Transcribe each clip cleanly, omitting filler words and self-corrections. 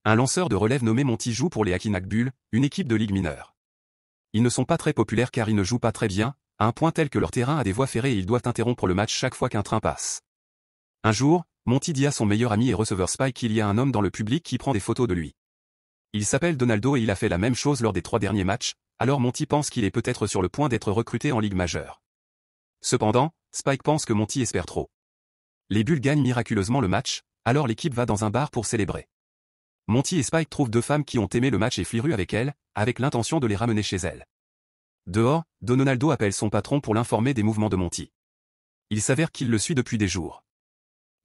Un lanceur de relève nommé Monty joue pour les Akinak Bulls, une équipe de ligue mineure. Ils ne sont pas très populaires car ils ne jouent pas très bien, à un point tel que leur terrain a des voies ferrées et ils doivent interrompre le match chaque fois qu'un train passe. Un jour, Monty dit à son meilleur ami et receveur Spike qu'il y a un homme dans le public qui prend des photos de lui. Il s'appelle Donaldo et il a fait la même chose lors des 3 derniers matchs, alors Monty pense qu'il est peut-être sur le point d'être recruté en ligue majeure. Cependant, Spike pense que Monty espère trop. Les Bulls gagnent miraculeusement le match, alors l'équipe va dans un bar pour célébrer. Monty et Spike trouvent 2 femmes qui ont aimé le match et flirtent avec elles, avec l'intention de les ramener chez elles. Dehors, Donaldo appelle son patron pour l'informer des mouvements de Monty. Il s'avère qu'il le suit depuis des jours.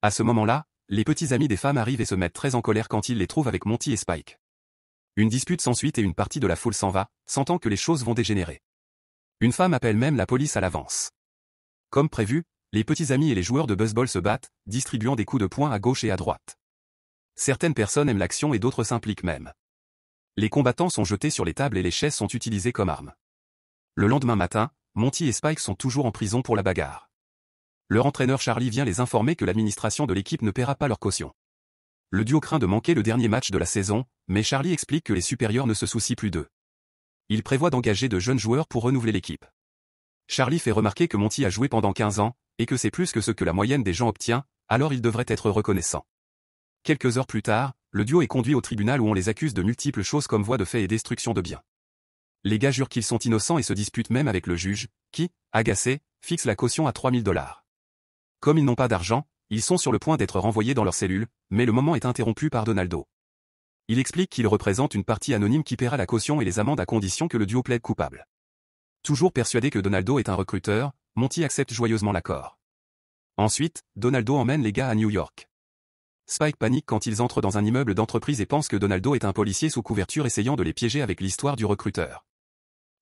À ce moment-là, les petits amis des femmes arrivent et se mettent très en colère quand ils les trouvent avec Monty et Spike. Une dispute s'ensuit et une partie de la foule s'en va, sentant que les choses vont dégénérer. Une femme appelle même la police à l'avance. Comme prévu, les petits amis et les joueurs de baseball se battent, distribuant des coups de poing à gauche et à droite. Certaines personnes aiment l'action et d'autres s'impliquent même. Les combattants sont jetés sur les tables et les chaises sont utilisées comme armes. Le lendemain matin, Monty et Spike sont toujours en prison pour la bagarre. Leur entraîneur Charlie vient les informer que l'administration de l'équipe ne paiera pas leur caution. Le duo craint de manquer le dernier match de la saison, mais Charlie explique que les supérieurs ne se soucient plus d'eux. Il prévoit d'engager de jeunes joueurs pour renouveler l'équipe. Charlie fait remarquer que Monty a joué pendant 15 ans, et que c'est plus que ce que la moyenne des gens obtient, alors il devrait être reconnaissant. Quelques heures plus tard, le duo est conduit au tribunal où on les accuse de multiples choses comme voies de fait et destruction de biens. Les gars jurent qu'ils sont innocents et se disputent même avec le juge, qui, agacé, fixe la caution à $3000. Comme ils n'ont pas d'argent, ils sont sur le point d'être renvoyés dans leur cellule, mais le moment est interrompu par Donaldo. Il explique qu'il représente une partie anonyme qui paiera la caution et les amendes à condition que le duo plaide coupable. Toujours persuadé que Donaldo est un recruteur, Monty accepte joyeusement l'accord. Ensuite, Donaldo emmène les gars à New York. Spike panique quand ils entrent dans un immeuble d'entreprise et pense que Donaldo est un policier sous couverture essayant de les piéger avec l'histoire du recruteur.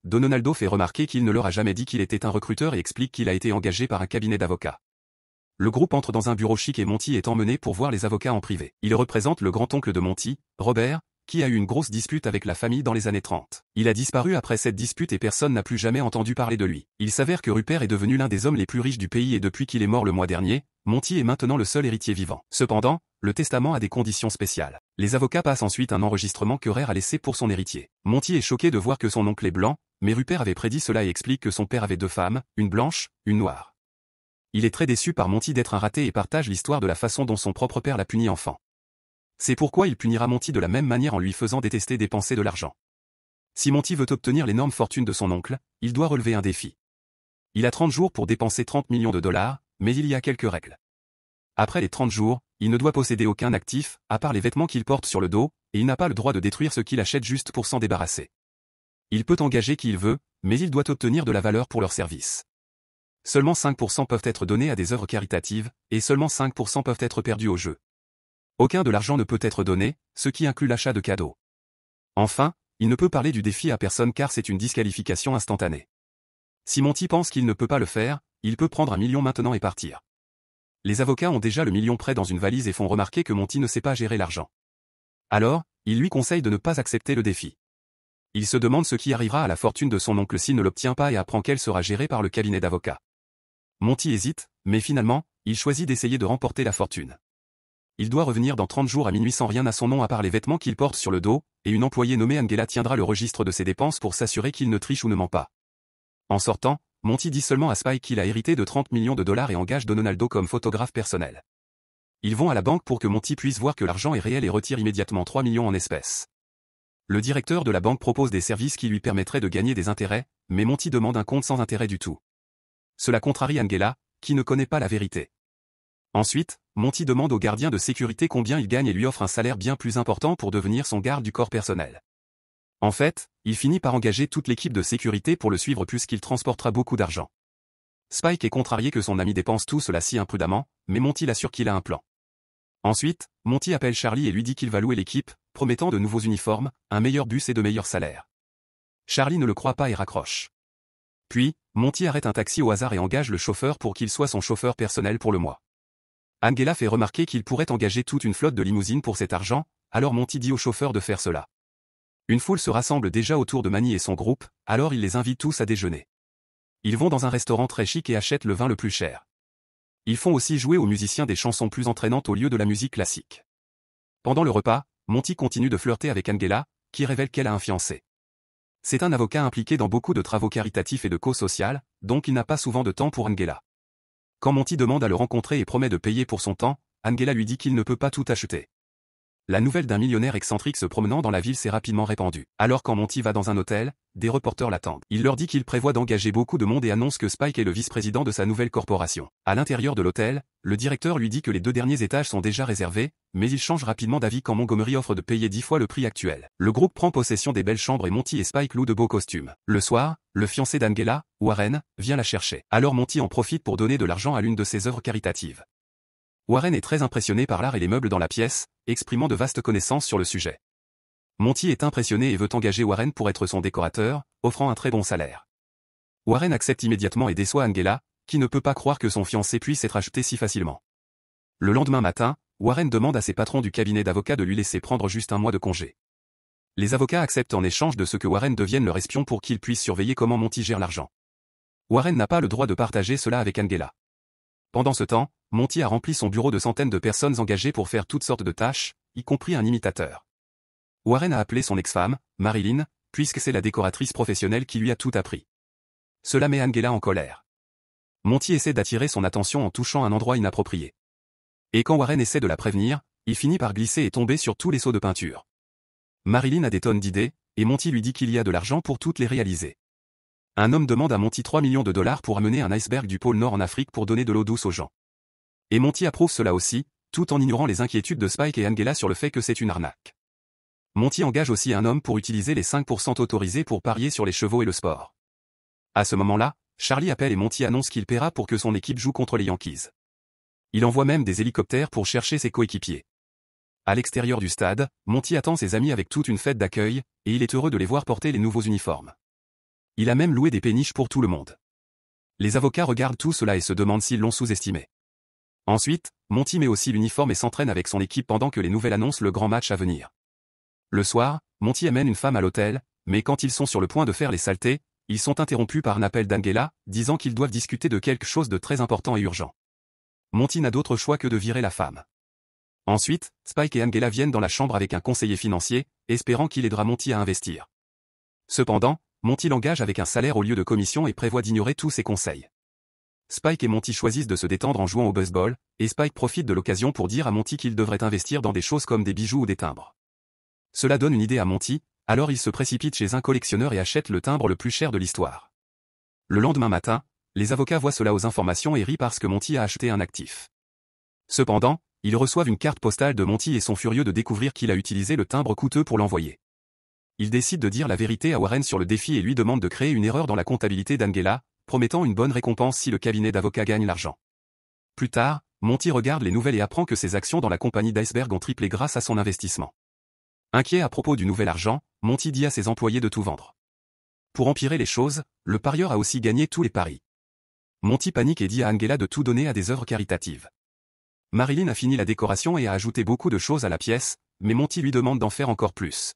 Donaldo fait remarquer qu'il ne leur a jamais dit qu'il était un recruteur et explique qu'il a été engagé par un cabinet d'avocats. Le groupe entre dans un bureau chic et Monty est emmené pour voir les avocats en privé. Il représente le grand-oncle de Monty, Robert, qui a eu une grosse dispute avec la famille dans les années 30. Il a disparu après cette dispute et personne n'a plus jamais entendu parler de lui. Il s'avère que Rupert est devenu l'un des hommes les plus riches du pays et depuis qu'il est mort le mois dernier, Monty est maintenant le seul héritier vivant. Cependant, le testament a des conditions spéciales. Les avocats passent ensuite un enregistrement que Rare a laissé pour son héritier. Monty est choqué de voir que son oncle est blanc, mais Rupert avait prédit cela et explique que son père avait 2 femmes, une blanche, une noire. Il est très déçu par Monty d'être un raté et partage l'histoire de la façon dont son propre père l'a puni enfant. C'est pourquoi il punira Monty de la même manière en lui faisant détester dépenser de l'argent. Si Monty veut obtenir l'énorme fortune de son oncle, il doit relever un défi. Il a 30 jours pour dépenser $30 millions, mais il y a quelques règles. Après les 30 jours, il ne doit posséder aucun actif, à part les vêtements qu'il porte sur le dos, et il n'a pas le droit de détruire ce qu'il achète juste pour s'en débarrasser. Il peut engager qui il veut, mais il doit obtenir de la valeur pour leur service. Seulement 5% peuvent être donnés à des œuvres caritatives, et seulement 5% peuvent être perdus au jeu. Aucun de l'argent ne peut être donné, ce qui inclut l'achat de cadeaux. Enfin, il ne peut parler du défi à personne car c'est une disqualification instantanée. Si Monty pense qu'il ne peut pas le faire, il peut prendre $1 million maintenant et partir. Les avocats ont déjà le million prêt dans une valise et font remarquer que Monty ne sait pas gérer l'argent. Alors, ils lui conseillent de ne pas accepter le défi. Il se demande ce qui arrivera à la fortune de son oncle s'il ne l'obtient pas et apprend qu'elle sera gérée par le cabinet d'avocats. Monty hésite, mais finalement, il choisit d'essayer de remporter la fortune. Il doit revenir dans 30 jours à minuit sans rien à son nom à part les vêtements qu'il porte sur le dos, et une employée nommée Angela tiendra le registre de ses dépenses pour s'assurer qu'il ne triche ou ne ment pas. En sortant, Monty dit seulement à Spike qu'il a hérité de $30 millions et engage Donaldo comme photographe personnel. Ils vont à la banque pour que Monty puisse voir que l'argent est réel et retire immédiatement 3 millions en espèces. Le directeur de la banque propose des services qui lui permettraient de gagner des intérêts, mais Monty demande un compte sans intérêt du tout. Cela contrarie Angela, qui ne connaît pas la vérité. Ensuite, Monty demande au gardien de sécurité combien il gagne et lui offre un salaire bien plus important pour devenir son garde du corps personnel. En fait, il finit par engager toute l'équipe de sécurité pour le suivre puisqu'il transportera beaucoup d'argent. Spike est contrarié que son ami dépense tout cela si imprudemment, mais Monty l'assure qu'il a un plan. Ensuite, Monty appelle Charlie et lui dit qu'il va louer l'équipe, promettant de nouveaux uniformes, un meilleur bus et de meilleurs salaires. Charlie ne le croit pas et raccroche. Puis, Monty arrête un taxi au hasard et engage le chauffeur pour qu'il soit son chauffeur personnel pour le mois. Angela fait remarquer qu'il pourrait engager toute une flotte de limousines pour cet argent, alors Monty dit au chauffeur de faire cela. Une foule se rassemble déjà autour de Manny et son groupe, alors il les invite tous à déjeuner. Ils vont dans un restaurant très chic et achètent le vin le plus cher. Ils font aussi jouer aux musiciens des chansons plus entraînantes au lieu de la musique classique. Pendant le repas, Monty continue de flirter avec Angela, qui révèle qu'elle a un fiancé. C'est un avocat impliqué dans beaucoup de travaux caritatifs et de causes sociales, donc il n'a pas souvent de temps pour Angela. Quand Monty demande à le rencontrer et promet de payer pour son temps, Angela lui dit qu'il ne peut pas tout acheter. La nouvelle d'un millionnaire excentrique se promenant dans la ville s'est rapidement répandue. Alors quand Monty va dans un hôtel, des reporters l'attendent. Il leur dit qu'il prévoit d'engager beaucoup de monde et annonce que Spike est le vice-président de sa nouvelle corporation. À l'intérieur de l'hôtel, le directeur lui dit que les 2 derniers étages sont déjà réservés, mais il change rapidement d'avis quand Montgomery offre de payer 10 fois le prix actuel. Le groupe prend possession des belles chambres et Monty et Spike louent de beaux costumes. Le soir, le fiancé d'Angela, Warren, vient la chercher. Alors Monty en profite pour donner de l'argent à l'une de ses œuvres caritatives. Warren est très impressionné par l'art et les meubles dans la pièce, exprimant de vastes connaissances sur le sujet. Monty est impressionné et veut engager Warren pour être son décorateur, offrant un très bon salaire. Warren accepte immédiatement et déçoit Angela, qui ne peut pas croire que son fiancé puisse être acheté si facilement. Le lendemain matin, Warren demande à ses patrons du cabinet d'avocats de lui laisser prendre juste un mois de congé. Les avocats acceptent en échange de ce que Warren devienne leur espion pour qu'il puisse surveiller comment Monty gère l'argent. Warren n'a pas le droit de partager cela avec Angela. Pendant ce temps, Monty a rempli son bureau de centaines de personnes engagées pour faire toutes sortes de tâches, y compris un imitateur. Warren a appelé son ex-femme, Marilyn, puisque c'est la décoratrice professionnelle qui lui a tout appris. Cela met Angela en colère. Monty essaie d'attirer son attention en touchant un endroit inapproprié. Et quand Warren essaie de la prévenir, il finit par glisser et tomber sur tous les seaux de peinture. Marilyn a des tonnes d'idées, et Monty lui dit qu'il y a de l'argent pour toutes les réaliser. Un homme demande à Monty 3 millions de dollars pour amener un iceberg du pôle Nord en Afrique pour donner de l'eau douce aux gens. Et Monty approuve cela aussi, tout en ignorant les inquiétudes de Spike et Angela sur le fait que c'est une arnaque. Monty engage aussi un homme pour utiliser les 5% autorisés pour parier sur les chevaux et le sport. À ce moment-là, Charlie appelle et Monty annonce qu'il paiera pour que son équipe joue contre les Yankees. Il envoie même des hélicoptères pour chercher ses coéquipiers. À l'extérieur du stade, Monty attend ses amis avec toute une fête d'accueil, et il est heureux de les voir porter les nouveaux uniformes. Il a même loué des péniches pour tout le monde. Les avocats regardent tout cela et se demandent s'ils l'ont sous-estimé. Ensuite, Monty met aussi l'uniforme et s'entraîne avec son équipe pendant que les nouvelles annoncent le grand match à venir. Le soir, Monty amène une femme à l'hôtel, mais quand ils sont sur le point de faire les saletés, ils sont interrompus par un appel d'Angela, disant qu'ils doivent discuter de quelque chose de très important et urgent. Monty n'a d'autre choix que de virer la femme. Ensuite, Spike et Angela viennent dans la chambre avec un conseiller financier, espérant qu'il aidera Monty à investir. Cependant, Monty l'engage avec un salaire au lieu de commission et prévoit d'ignorer tous ses conseils. Spike et Monty choisissent de se détendre en jouant au baseball, et Spike profite de l'occasion pour dire à Monty qu'il devrait investir dans des choses comme des bijoux ou des timbres. Cela donne une idée à Monty, alors il se précipite chez un collectionneur et achète le timbre le plus cher de l'histoire. Le lendemain matin, les avocats voient cela aux informations et rient parce que Monty a acheté un actif. Cependant, ils reçoivent une carte postale de Monty et sont furieux de découvrir qu'il a utilisé le timbre coûteux pour l'envoyer. Ils décident de dire la vérité à Warren sur le défi et lui demandent de créer une erreur dans la comptabilité d'Angela, promettant une bonne récompense si le cabinet d'avocats gagne l'argent. Plus tard, Monty regarde les nouvelles et apprend que ses actions dans la compagnie d'iceberg ont triplé grâce à son investissement. Inquiet à propos du nouvel argent, Monty dit à ses employés de tout vendre. Pour empirer les choses, le parieur a aussi gagné tous les paris. Monty panique et dit à Angela de tout donner à des œuvres caritatives. Marilyn a fini la décoration et a ajouté beaucoup de choses à la pièce, mais Monty lui demande d'en faire encore plus.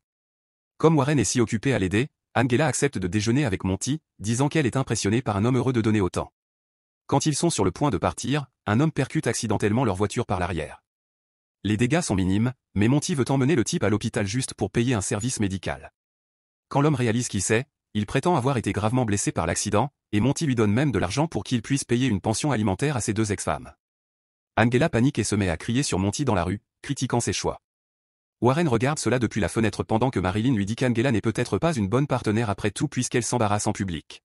Comme Warren est si occupé à l'aider, Angela accepte de déjeuner avec Monty, disant qu'elle est impressionnée par un homme heureux de donner autant. Quand ils sont sur le point de partir, un homme percute accidentellement leur voiture par l'arrière. Les dégâts sont minimes, mais Monty veut emmener le type à l'hôpital juste pour payer un service médical. Quand l'homme réalise qui c'est, il prétend avoir été gravement blessé par l'accident, et Monty lui donne même de l'argent pour qu'il puisse payer une pension alimentaire à ses 2 ex-femmes. Angela panique et se met à crier sur Monty dans la rue, critiquant ses choix. Warren regarde cela depuis la fenêtre pendant que Marilyn lui dit qu'Angela n'est peut-être pas une bonne partenaire après tout puisqu'elle s'embarrasse en public.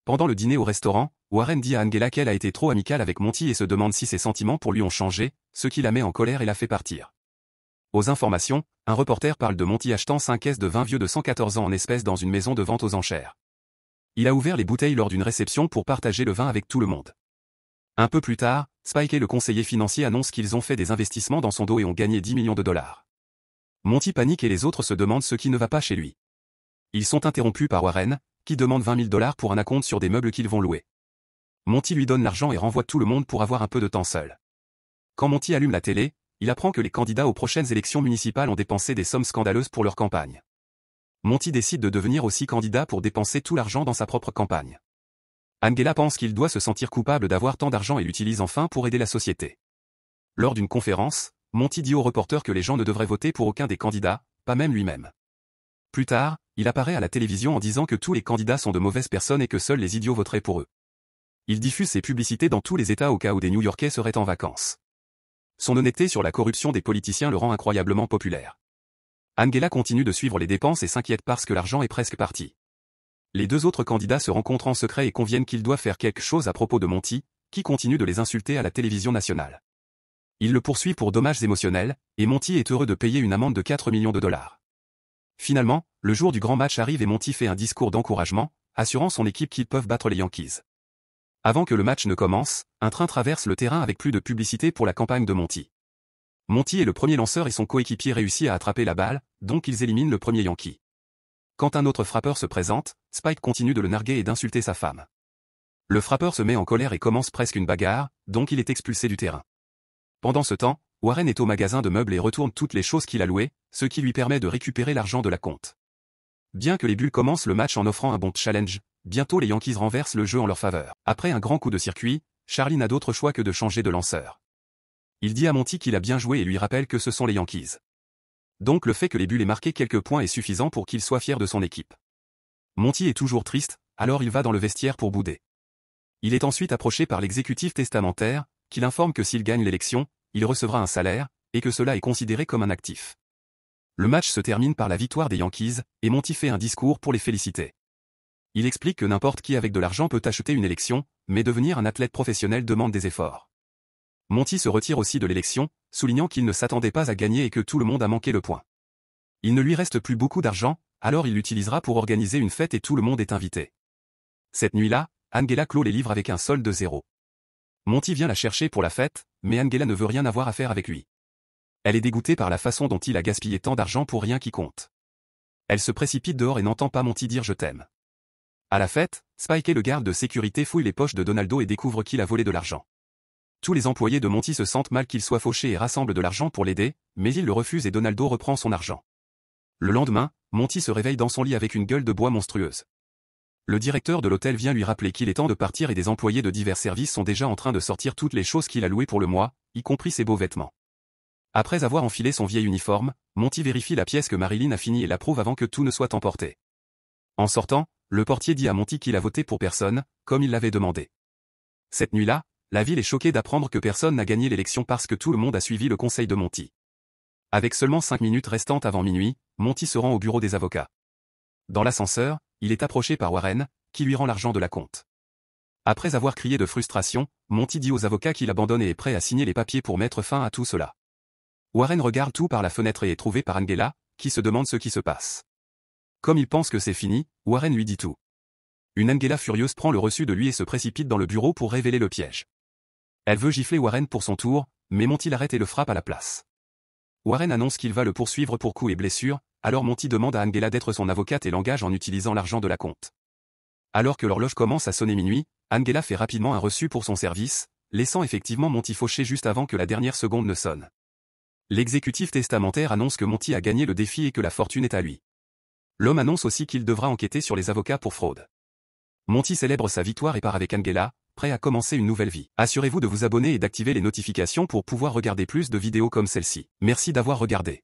Pendant le dîner au restaurant, Warren dit à Angela qu'elle a été trop amicale avec Monty et se demande si ses sentiments pour lui ont changé, ce qui la met en colère et la fait partir. Aux informations, un reporter parle de Monty achetant 5 caisses de vin vieux de 114 ans en espèces dans une maison de vente aux enchères. Il a ouvert les bouteilles lors d'une réception pour partager le vin avec tout le monde. Un peu plus tard, Spike et le conseiller financier annoncent qu'ils ont fait des investissements dans son dos et ont gagné 10 millions de dollars. Monty panique et les autres se demandent ce qui ne va pas chez lui. Ils sont interrompus par Warren, qui demande 20 000 dollars pour un acompte sur des meubles qu'ils vont louer. Monty lui donne l'argent et renvoie tout le monde pour avoir un peu de temps seul. Quand Monty allume la télé, il apprend que les candidats aux prochaines élections municipales ont dépensé des sommes scandaleuses pour leur campagne. Monty décide de devenir aussi candidat pour dépenser tout l'argent dans sa propre campagne. Angela pense qu'il doit se sentir coupable d'avoir tant d'argent et l'utilise enfin pour aider la société. Lors d'une conférence, Monty dit au reporter que les gens ne devraient voter pour aucun des candidats, pas même lui-même. Plus tard, il apparaît à la télévision en disant que tous les candidats sont de mauvaises personnes et que seuls les idiots voteraient pour eux. Il diffuse ses publicités dans tous les États au cas où des New-Yorkais seraient en vacances. Son honnêteté sur la corruption des politiciens le rend incroyablement populaire. Angela continue de suivre les dépenses et s'inquiète parce que l'argent est presque parti. Les deux autres candidats se rencontrent en secret et conviennent qu'ils doivent faire quelque chose à propos de Monty, qui continue de les insulter à la télévision nationale. Il le poursuit pour dommages émotionnels, et Monty est heureux de payer une amende de 4 millions de dollars. Finalement, le jour du grand match arrive et Monty fait un discours d'encouragement, assurant son équipe qu'ils peuvent battre les Yankees. Avant que le match ne commence, un train traverse le terrain avec plus de publicité pour la campagne de Monty. Monty est le premier lanceur et son coéquipier réussit à attraper la balle, donc ils éliminent le premier Yankee. Quand un autre frappeur se présente, Spike continue de le narguer et d'insulter sa femme. Le frappeur se met en colère et commence presque une bagarre, donc il est expulsé du terrain. Pendant ce temps, Warren est au magasin de meubles et retourne toutes les choses qu'il a louées, ce qui lui permet de récupérer l'argent de la compte. Bien que les Bulls commencent le match en offrant un bon challenge, bientôt les Yankees renversent le jeu en leur faveur. Après un grand coup de circuit, Charlie n'a d'autre choix que de changer de lanceur. Il dit à Monty qu'il a bien joué et lui rappelle que ce sont les Yankees. Donc le fait que les Bulls aient marqué quelques points est suffisant pour qu'il soit fier de son équipe. Monty est toujours triste, alors il va dans le vestiaire pour bouder. Il est ensuite approché par l'exécutif testamentaire, qui l'informe que s'il gagne l'élection, il recevra un salaire, et que cela est considéré comme un actif. Le match se termine par la victoire des Yankees, et Monty fait un discours pour les féliciter. Il explique que n'importe qui avec de l'argent peut acheter une élection, mais devenir un athlète professionnel demande des efforts. Monty se retire aussi de l'élection, soulignant qu'il ne s'attendait pas à gagner et que tout le monde a manqué le point. Il ne lui reste plus beaucoup d'argent, alors il l'utilisera pour organiser une fête et tout le monde est invité. Cette nuit-là, Angela clôt les livres avec un solde de 0. Monty vient la chercher pour la fête, mais Angela ne veut rien avoir à faire avec lui. Elle est dégoûtée par la façon dont il a gaspillé tant d'argent pour rien qui compte. Elle se précipite dehors et n'entend pas Monty dire « je t'aime ». À la fête, Spike et le garde de sécurité fouillent les poches de Donaldo et découvrent qu'il a volé de l'argent. Tous les employés de Monty se sentent mal qu'il soit fauché et rassemblent de l'argent pour l'aider, mais ils le refusent et Donaldo reprend son argent. Le lendemain, Monty se réveille dans son lit avec une gueule de bois monstrueuse. Le directeur de l'hôtel vient lui rappeler qu'il est temps de partir et des employés de divers services sont déjà en train de sortir toutes les choses qu'il a louées pour le mois, y compris ses beaux vêtements. Après avoir enfilé son vieil uniforme, Monty vérifie la pièce que Marilyn a finie et l'approuve avant que tout ne soit emporté. En sortant, le portier dit à Monty qu'il a voté pour personne, comme il l'avait demandé. Cette nuit-là, la ville est choquée d'apprendre que personne n'a gagné l'élection parce que tout le monde a suivi le conseil de Monty. Avec seulement 5 minutes restantes avant minuit, Monty se rend au bureau des avocats. Dans l'ascenseur, il est approché par Warren, qui lui rend l'argent de la compte. Après avoir crié de frustration, Monty dit aux avocats qu'il abandonne et est prêt à signer les papiers pour mettre fin à tout cela. Warren regarde tout par la fenêtre et est trouvé par Angela, qui se demande ce qui se passe. Comme il pense que c'est fini, Warren lui dit tout. Une Angela furieuse prend le reçu de lui et se précipite dans le bureau pour révéler le piège. Elle veut gifler Warren pour son tour, mais Monty l'arrête et le frappe à la place. Warren annonce qu'il va le poursuivre pour coups et blessures, alors Monty demande à Angela d'être son avocate et l'engage en utilisant l'argent de la compte. Alors que l'horloge commence à sonner minuit, Angela fait rapidement un reçu pour son service, laissant effectivement Monty fauché juste avant que la dernière seconde ne sonne. L'exécutif testamentaire annonce que Monty a gagné le défi et que la fortune est à lui. L'homme annonce aussi qu'il devra enquêter sur les avocats pour fraude. Monty célèbre sa victoire et part avec Angela, prêt à commencer une nouvelle vie. Assurez-vous de vous abonner et d'activer les notifications pour pouvoir regarder plus de vidéos comme celle-ci. Merci d'avoir regardé.